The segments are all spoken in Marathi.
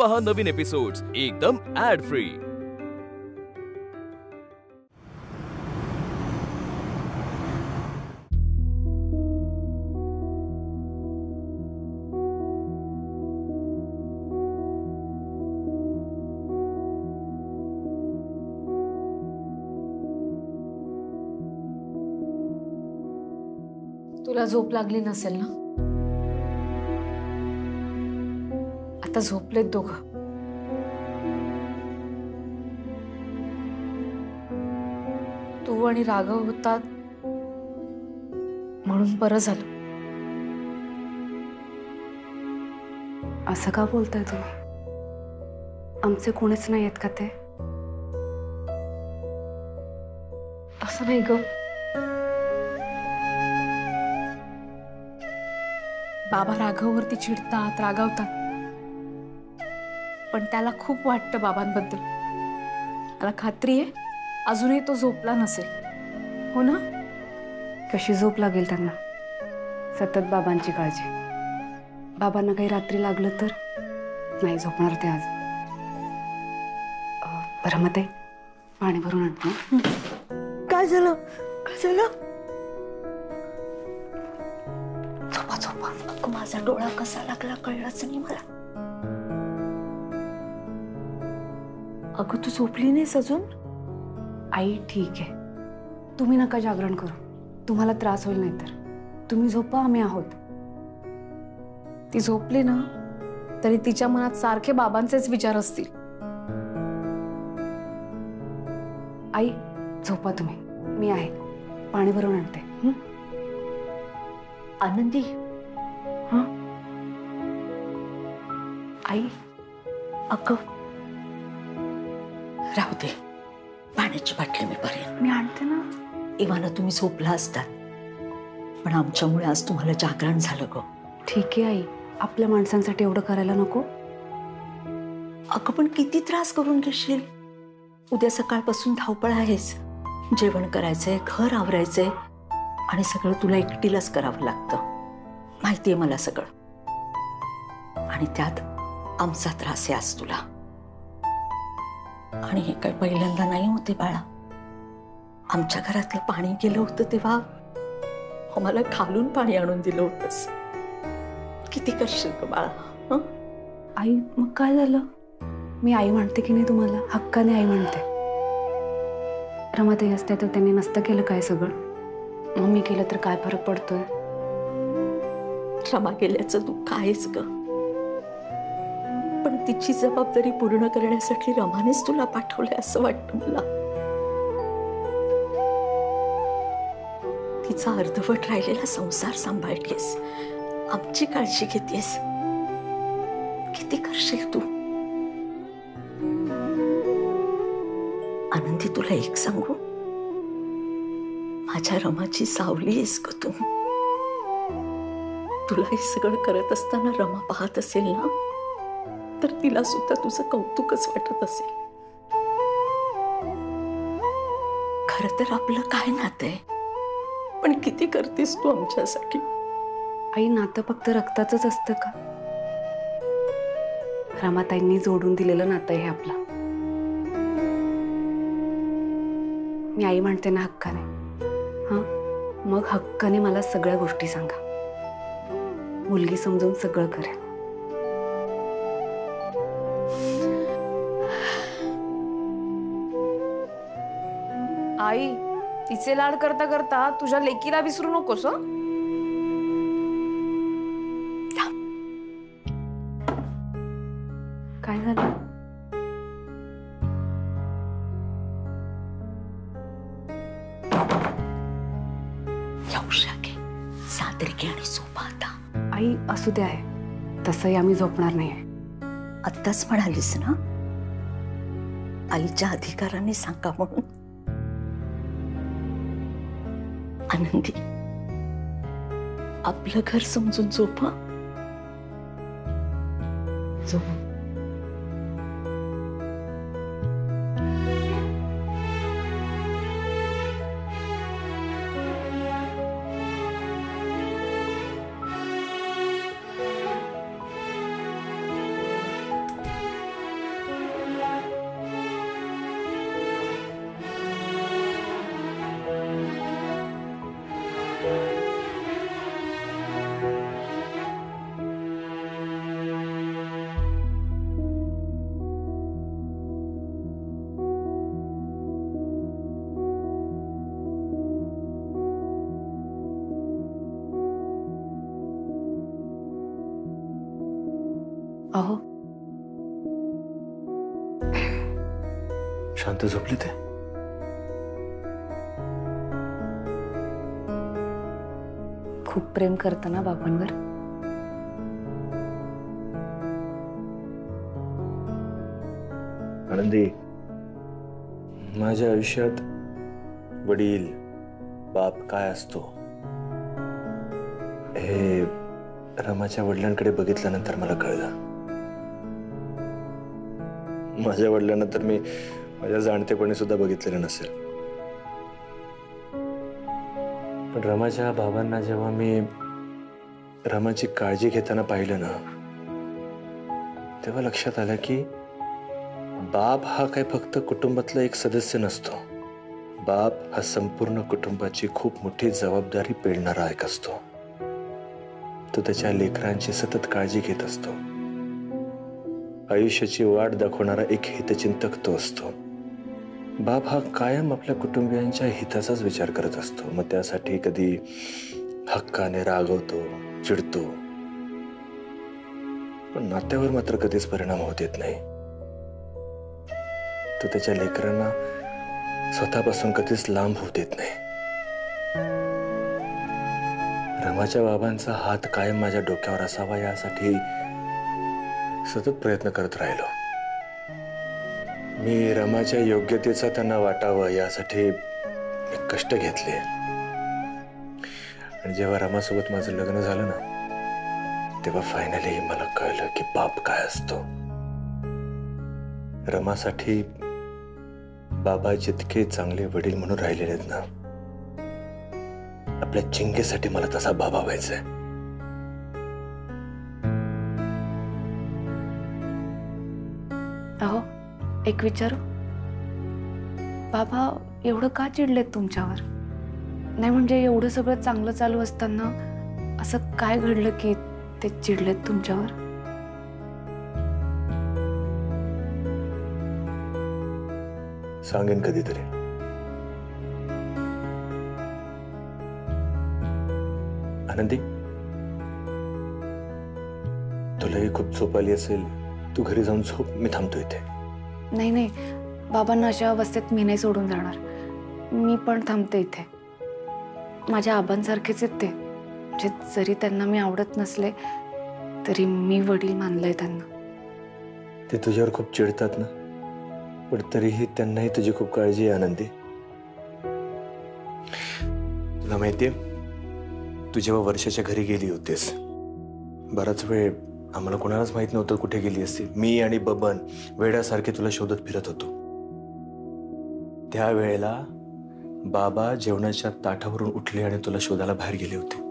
पहा नवीन एपिसोड्स एकदम ऍड फ्री। तुला झोप लागली नसेल ना? आता झोपलेत दोघं. तू आणि राघव होतात म्हणून बरं झालं. असं का बोलताय तुम्ही? आमचे कोणीच नाही आहेत का ते? असं नाही ग. बाबा राघववरती चिडतात, रागावतात, पण त्याला खूप वाटतं बाबांबद्दल. मला खात्री आहे अजूनही तो झोपला नसेल, हो ना? कशी झोप लागेल त्यांना? सतत बाबांची काळजी. बाबांना काही रात्री लागलं तर नाही झोपणार ते आज. बरं मग ते पाणी भरून आणतो. काय झालं? काय झालं? झोपा झोपा. अगं माझा डोळा कसा लागला कळलंच नाही मला. अगं तू झोपली नाहीस अजून? आई ठीक आहे, तुम्ही नका जागरण करू. तुम्हाला त्रास होईल नाही तर. तुम्ही झोपा, आम्ही आहोत. ती झोपली ना तरी तिच्या मनात सारखे बाबांचेच विचार असतील. आई झोपा तुम्ही, मी आहे. पाणी भरून आणते. आनंदी. हा आई. अगं राहू दे, पाण्याची बाटली मी भरेन. मी आणते ना. इवाना तुम्ही झोपला असतात, पण आमच्यामुळे आज तुम्हाला जागरण झालं ग. ठीक आहे आई, आपल्या माणसांसाठी एवढं करायला नको. अगं पण किती त्रास करून घेशील? उद्या सकाळपासून धावपळ आहेस. जेवण करायचंय, घर आवरायचंय आणि सगळं तुला एकटीलाच करावं लागतं. माहितीये मला सगळं. आणि त्यात आमचा त्रास आहे आज तुला. आणि हे काय पहिल्यांदा नाही होते बाळा. आमच्या घरातलं पाणी गेलं होतं तेव्हा आम्हाला खालून पाणी आणून दिलं होतंस. किती करशील ग बाळा? आई मग काय झालं? मी आई म्हणते की नाही तुम्हाला? हक्काने आई म्हणते. रमाताई असते तर त्यांनी नसतं केलं काय सगळं? मग मी केलं तर काय फरक पडतोय? रमा गेल्याचं दुःख आहेच ग, पण तिची जबाबदारी पूर्ण करण्यासाठी रमानेच तुला पाठवलंय असं वाटतं मला. तिचा अर्धवट राहिलेला संसार सांभाळतेस, आमची काळजी घेतेस. किती करशील तू? आनंदी तुला एक सांगू, माझ्या रमाची सावली आहेस ग तू. तुला हे सगळं करत असताना रमा पाहत असेल ना, तर तिला सुद्धा तुझं कौतुकच वाटत असेल. खरं तर आपलं काय नातं आहे, पण किती करतेस तू आमच्यासाठी. आई नातं फक्त रक्ताचंच असतं का? रमाताईंनी जोडून दिलेलं नातं हे आपलं. मी आई म्हणते ना हक्काने. हा मग हक्काने मला सगळ्या गोष्टी सांगा. मुलगी समजून सगळं करेल. आई, तिचे लाड करता करता तुझ्या लेकीला विसरू नकोस. काय झालं? सादरिके आणि झोपा आता. आई असू दे आहे, तसंही आम्ही झोपणार नाहीये. आत्ताच म्हणालीस ना आईच्या अधिकाराने सांगा म्हणून. आनंदी, आपलं घर समजून झोपा. झोप. शांत झोपले ते? खूप प्रेम करतं ना बाबांवर. आनंदी, माझ्या आयुष्यात वडील बाप काय असतो हे रमाच्या वडिलांकडे बघितल्यानंतर मला कळलं. माझ्या वडिलांना तर मी माझ्या जाणतेपणी सुद्धा बघितलेलं नसेल, पण रमाच्या बाबांना जेव्हा मी रमाची काळजी घेताना पाहिलं ना, तेव्हा लक्षात आलं की बाप हा काय फक्त कुटुंबातला एक सदस्य नसतो. बाप हा संपूर्ण कुटुंबाची खूप मोठी जबाबदारी पेलणारा एक असतो. तो त्याच्या लेकरांची सतत काळजी घेत असतो. आयुष्याची वाट दाखवणारा एक हितचिंतक तो असतो. बाप हा कायम आपल्या कुटुंबियांच्या हिताचाच विचार करत असतो. मग त्यासाठी कधी हक्काने रागवतो, चिडतो, पण नात्यावर मात्र कधीच परिणाम होत येत नाही. तो त्याच्या लेकरांना स्वतःपासून कधीच लांब होऊ देत नाही. रमाच्या बाबांचा हात कायम माझ्या डोक्यावर असावा यासाठी सतत प्रयत्न करत राहिलो. मी रमाच्या योग्यतेचा त्यांना वाटावं यासाठी मी कष्ट घेतले. आणि जेव्हा रमासोबत माझं लग्न झालं ना, तेव्हा फायनली मला कळलं की बाप काय असतो. रमासाठी बाबा जितके चांगले वडील म्हणून राहिलेले आहेत ना, आपल्या चिंगेसाठी मला तसा बाबा व्हायचाय. अहो, एक विचारू, बाबा एवढं का चिडलेत तुमच्यावर? नाही म्हणजे एवढं सगळं चांगलं चालू असताना असं काय घडलं की ते चिडलेत तुमच्यावर? सांगेन कधीतरी. आनंदी, तुलाही खूप झोप आली असेल, तू घरी जाऊन झोप, मी थांबतो इथे. नाही नाही, बाबांना अशा अवस्थेत मी नाही सोडून जाणार. मी पण थांबते इथे. माझ्या आबांसारखेच आहेत ते. म्हणजे जरी त्यांना मी आवडत नसले तरी मी वडील मानलंय त्यांना. ते तुझ्यावर खूप चिडतात ना, पण तरीही त्यांनाही तुझी खूप काळजी आहे आनंदी. तुला माहितीये, तू जेव्हा वर्षाच्या घरी गेली होतीस, बराच वेळ आम्हाला कोणालाच माहित नव्हतं कुठे गेली असती. मी आणि बबन वेड्यासारखे तुला शोधत फिरत होतो. त्यावेळेला बाबा जेवणाच्या ताटावरून उठले आणि तुला शोधायला बाहेर गेले होते.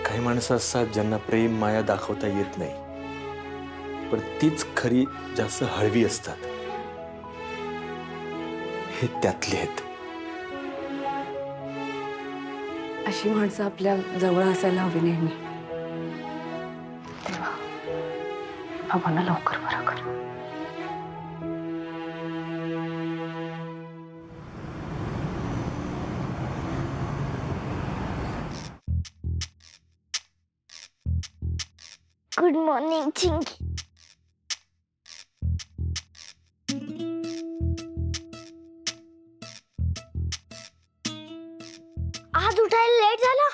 काही माणसं असतात ज्यांना प्रेम माया दाखवता येत नाही, पण तीच खरी जास्त हळवी असतात. हे त्यातले आहेत. अशी माणसं आपल्या जवळ असायला हवी नेहमी. तेव्हा बाबांना लवकर बरं कर. Good morning Chinki. आज उठायला लेट झाला.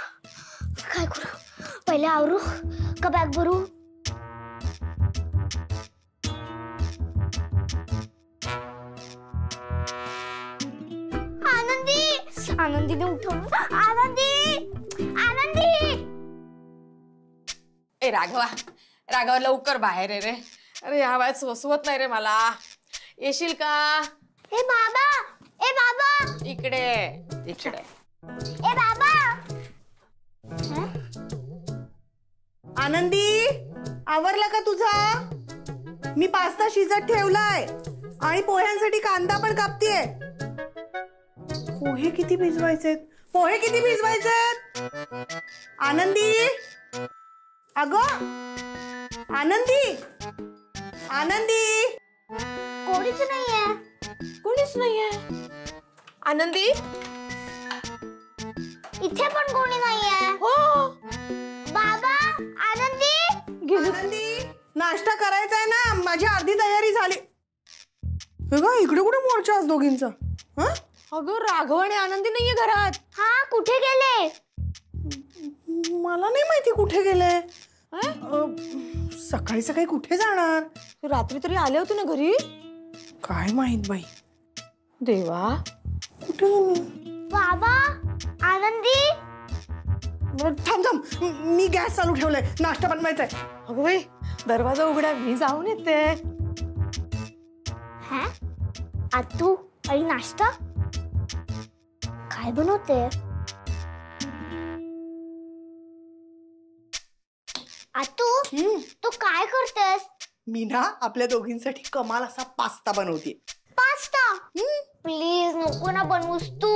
काय करू? पहिले आवरू का बॅग भरू? आनंदी, आनंदीने उठव. आनंदी, आनंदी. ए राघवा, राघवा लवकर बाहेर आहे रे. अरे या वयात सोसवत नाही रे मला. येशील का? ए बाबा, ए बाबा, इकडे इकडे. ए बाबा. आनंदी, आवरला का तुझा? मी पास्ता शिजत ठेवलाय आणि पोह्यांसाठी कांदा पण कापतीये. पोहे किती भिजवायचेत? पोहे किती भिजवायचेत? आनंदी, अगं आनंदी, आनंदी. कोणीच नाहीये. कोणीच नाहीये. आनंदी, इथे पण कोणी नाहीये. हो बाबा, आनंदी. आनंदी, नाश्ता करायचा आहे ना, माझी अर्धी तयारी झाली. इकडे कुठे मोर्चा आज दोघींचा? हा? अगं राघव आणि आनंदी नाहीये घरात. हा कुठे गेले? मला नाही माहिती कुठे गेले. सकाळी सकाळी कुठे जाणार? रात्री तरी आले होते ना घरी. काय माहित बाई. देवा कुठे गेले? बाबा आनंदी थांब थांब, मी गॅस चालू ठेवलाय, नाश्ता बनवायचा आहे. अगं बाई दरवाजा उघडा, मी जाऊन येते. हा आतू आणि नाश्ता काय बनवते? आतू तू काय करतेस? मी ना आपल्या दोघींसाठी कमाल असा पास्ता बनवते. पास्ता? प्लीज नको ना बनवूस तू.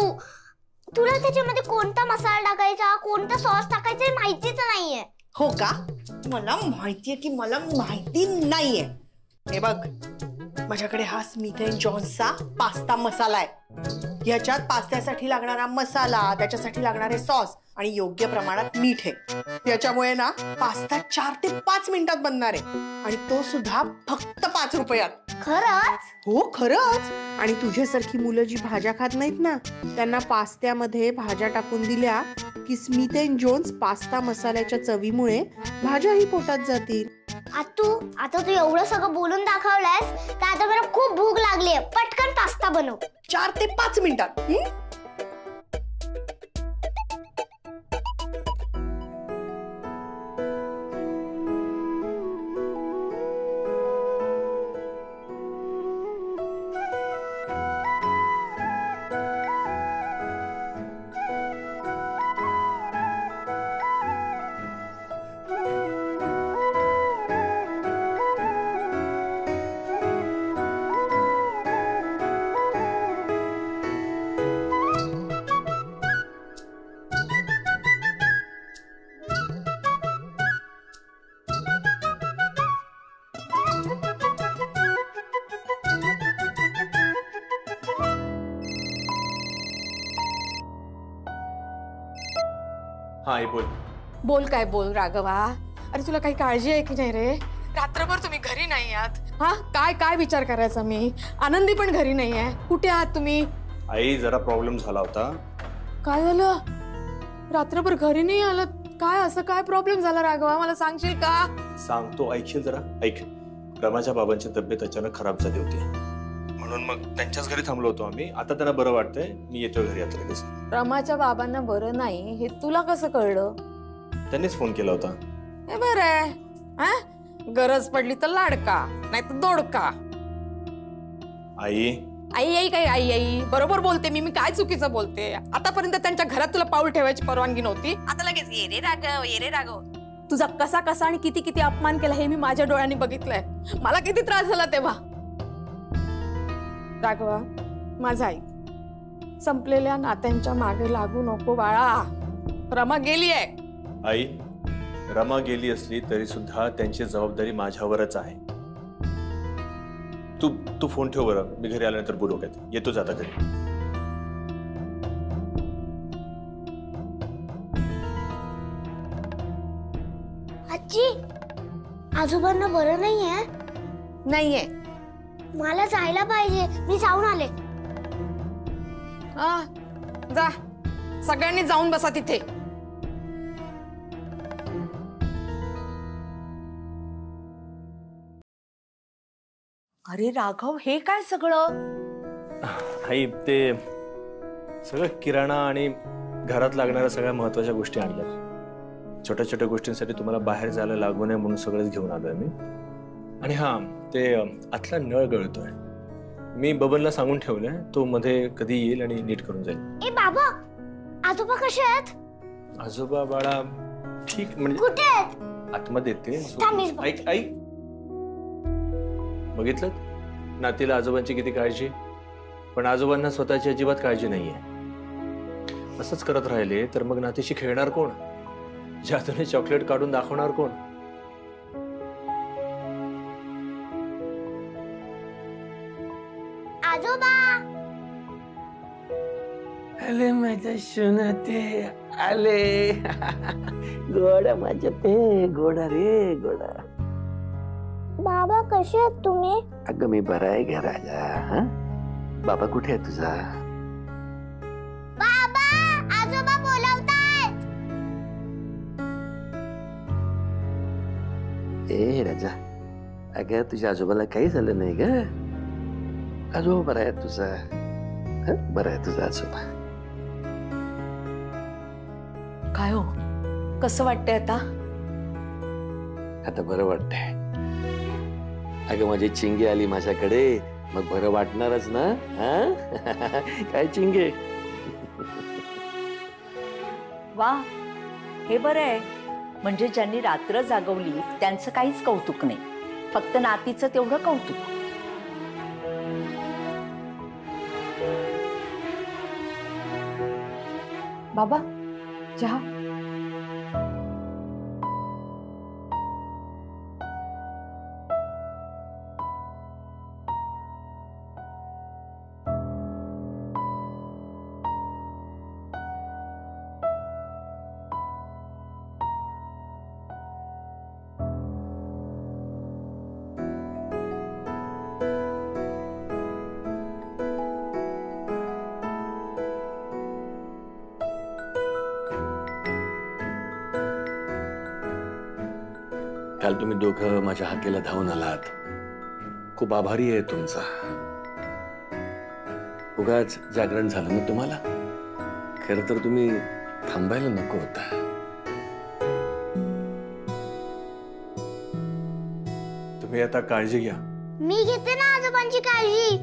तुला त्याच्यामध्ये कोणता मसाला टाकायचा, कोणता सॉस टाकायचा हे माहितीच नाहीये. हो का? मला माहितीये की मला माहिती नाहीये. हे बघ, माझ्याकडे हा स्मिथ अँड जॉन्सचा पास्ता मसाला आहे. ह्याच्यात पास्त्यासाठी लागणारा मसाला, त्याच्यासाठी लागणारे सॉस आणि योग्य प्रमाणात मीठ आहे. याच्यामुळे ना पास्ता 4 ते 5 मिनिटात बनणार आहे आणि तो सुद्धा फक्त 5 रुपयात. खरंच? हो खरंच. आणि तुझ्यासारखी मुलं जी भाज्या खात नाहीत ना, त्यांना पास्त्यामध्ये भाज्या टाकून दिल्या की स्मिथ अँड जोन्स पास्ता मसाल्याच्या चवीमुळे भाज्याही पोटात जातील. आतू आता तू एवढं सगळं बोलून दाखवलंयस तर आता मला खूप भूक लागली आहे. पटकन पास्ता बनव. 4 ते 5 मिनिटात. हा आई बोल. बोल काय बोल राघवा. अरे तुला काही काळजी आहे की नाही रे? रात्रभर तुम्ही घरी नाही आहात. हा काय काय विचार करायचा मी? आनंदी पण घरी नाही आहे. कुठे आहात तुम्ही? आई जरा प्रॉब्लेम झाला होता. काय झालं? रात्रभर घरी नाही आलं? काय असं काय प्रॉब्लेम झाला राघवा, मला सांगशील का? सांगतो, ऐकशील जरा. ऐक, रमाच्या बाबांची तब्येत अचानक खराब झाली होती, म्हणून मग त्यांच्याच घरी थांबलो होतो आम्ही. आता त्यांना बरं वाटतंय, मी येतोय घरी आता लगेच. रमाच्या बाबांना बरं नाही हे तुला कसं कळलं? त्यांनीच फोन केला होता. हे बरं आहे. हा गरज पडली तर लाडका, नाही तर दोडका. आई आई आई काय आई आई बरोबर बोलते मी. मी काय चुकीचं बोलते? आतापर्यंत त्यांच्या घरात तुला पाऊल ठेवायची परवानगी नव्हती, आता लगेच ये रे राघव, ये रे राघव. तुझा कसा कसा आणि किती किती अपमान केला हे मी माझ्या डोळ्यांनी बघितलंय. मला किती त्रास झाला तेव्हा. राघवा माझा आई, संपलेल्या नात्यांच्या मागे लागू नको बाळा. रमा गेली आहे. आई, रमा गेली असली तरी सुद्धा त्यांची जबाबदारी माझ्यावरच आहे. तू फोन ठेव बरं, मी घरी आल्यानंतर बोलू. काय येतोच आता घरी. आजी आजोबांना बरं नाहीये? नाहीये. मला जायला पाहिजे, मी जाऊन आले. जा सगळ्यांनी जाऊन बसा तिथे. अरे राघव, हे काय सगळं? आई ते सगळं किराणा आणि घरात लागणाऱ्या सगळ्या महत्वाच्या गोष्टी आणल्या. छोट्या छोट्या गोष्टींसाठी तुम्हाला बाहेर जायला लागू नये म्हणून सगळंच घेऊन आलोय मी. आणि हा ते आतला नळ गळतोय, मी बबनला सांगून ठेवलंय, तो मध्ये कधी येईल आणि नीट करून जाईल. ए बाबा, आजोबा कसे आहेत? आजोबा बाळा ठीक, म्हणजे कुठे आहेत? आतमध्ये ते. ऐक ऐक, बघितलं नातीला आजोबांची किती काळजी, पण आजोबांना स्वतःची अजिबात काळजी नाहीये. असंच करत राहिले तर मग नातीशी खेळणार कोण? ज्यातून चॉकलेट काढून दाखवणार कोण? आजोबा आले माझ्या सोनाते, आले. गोडा माझ्या ते, गोडा रे गोडा. बाबा कसे आहात तुम्ही? अगं मी बरा आहे ग राजा. हा बाबा कुठे आहे तुझा? बाबा आजोबा बोलवतायत. ए राजा, अगं तुझ्या आजोबाला काही झालं नाही ग. आजोबा बरा आहे तुझा. बरा आहे तुझा आजोबा. काय हो, कसं वाटतंय आता? आता बरं वाटतंय. अगं माझी चिंगे आली माझ्याकडे, मग बरं वाटणारच ना. काय चिंगे? वा, हे बरं आहे. म्हणजे ज्यांनी रात्र जागवली त्यांचं काहीच कौतुक नाही, फक्त नातीचं तेवढं कौतुक. बाबा चहा. काल तुम्ही दोघं माझ्या हाकेला धावून आलात. खूप आभारी आहे तुमचा. उगाच जागरण झालं ना तुम्हाला. खरं तर तुम्ही थांबायला नको होता. तुम्ही आता काळजी घ्या. मी घेते ना आजोबांची काळजी.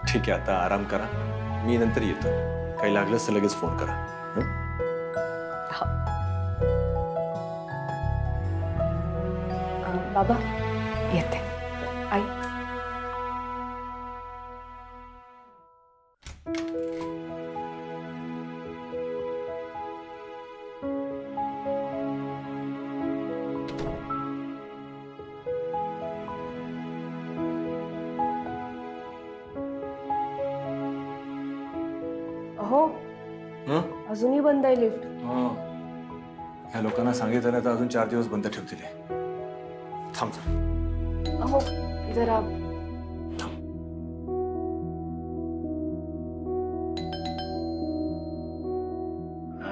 ठीक आहे, आता आराम करा. मी नंतर येतो. काही लागलं तर लगेच फोन करा. बाबा येते. आई हो, अजूनही बंद आहे लिफ्ट. ह्या लोकांना सांगितलं नाही तर अजून 4 दिवस बंद ठेवतील. थांब जरा. हो जरा.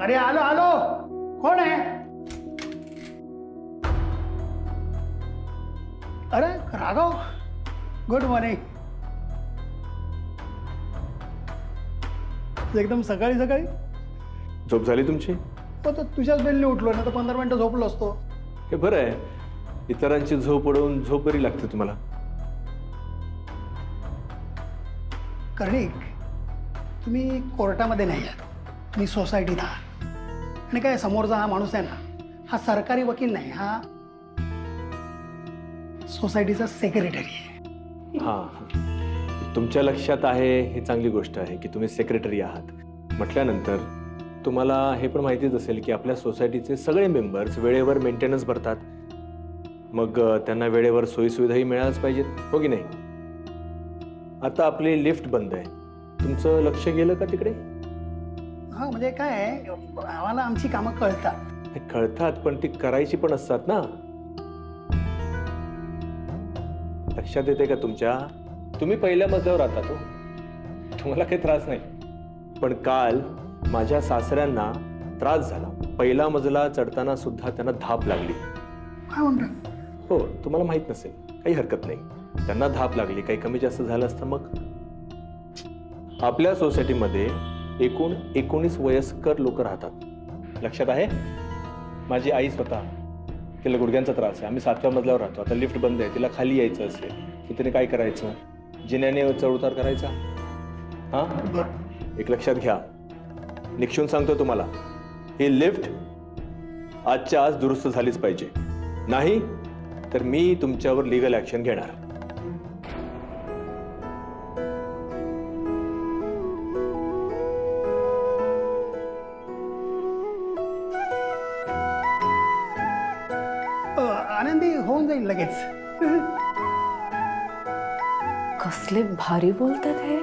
अरे आलो आलो. कोण आहे? अरे राघव, गुड मॉर्निंग. एकदम सकाळी सकाळी झोप झाली तुमची? हो, तर तुझ्याच बेलने उठलो ना, तर 15 मिनिटं झोपलो असतो. हे बरं आहे. इतरांची झोप उडवून झोप बरी लागते तुम्हाला. कर्णिक, तुम्ही कोर्टामध्ये नाही आहात, मी सोसायटीत आहात. आणि काय समोरचा हा माणूस आहे ना, हा सरकारी वकील नाही, हा सोसायटीचा सेक्रेटरी आहे. हा, तुमच्या लक्षात आहे ही चांगली गोष्ट आहे की तुम्ही सेक्रेटरी आहात. म्हटल्यानंतर तुम्हाला हे पण माहितीच असेल की आपल्या सोसायटीचे सगळे मेंबर्स वेळेवर मेंटेनन्स भरतात. मग त्यांना वेळेवर सोयीसुविधाही मिळाल्याच पाहिजेत, हो की नाही? आता आपली लिफ्ट बंद आहे. तुमचं लक्ष गेलं का तिकडे? हा, म्हणजे काय आहे, आम्हाला आमची कामं कळतात. कळतात, पण ती करायची पण असतात ना. लक्षात येते का तुमच्या? तुम्ही पहिल्या मजल्यावर राहतात हो, तुम्हाला काही त्रास नाही. पण काल माझ्या सासऱ्यांना त्रास झाला. पहिला मजला चढताना सुद्धा त्यांना धाप लागली. काय म्हणतो? हो, तुम्हाला माहित नसेल, काही हरकत नाही. त्यांना धाप लागली, काही कमी जास्त झालं असतं मग. आपल्या सोसायटीमध्ये एकूण 19 वयस्कर लोक राहतात. लक्षात आहे? माझी आई स्वतः, तिला गुडघ्यांचा त्रास आहे. आम्ही 7व्या मजल्यावर राहतो. आता लिफ्ट बंद आहे, तिला खाली यायचं असेल की तिने काय करायचं? जिन्याने चढउतार करायचा. हा, एक लक्षात घ्या, निक्षून सांगतो तुम्हाला, ही लिफ्ट आजच्या आज दुरुस्त झालीच पाहिजे. नाही तर मी तुमच्यावर लीगल ऍक्शन घेणार. आनंदी होऊन जाईल लगेच. कसले भारी बोलतात हे.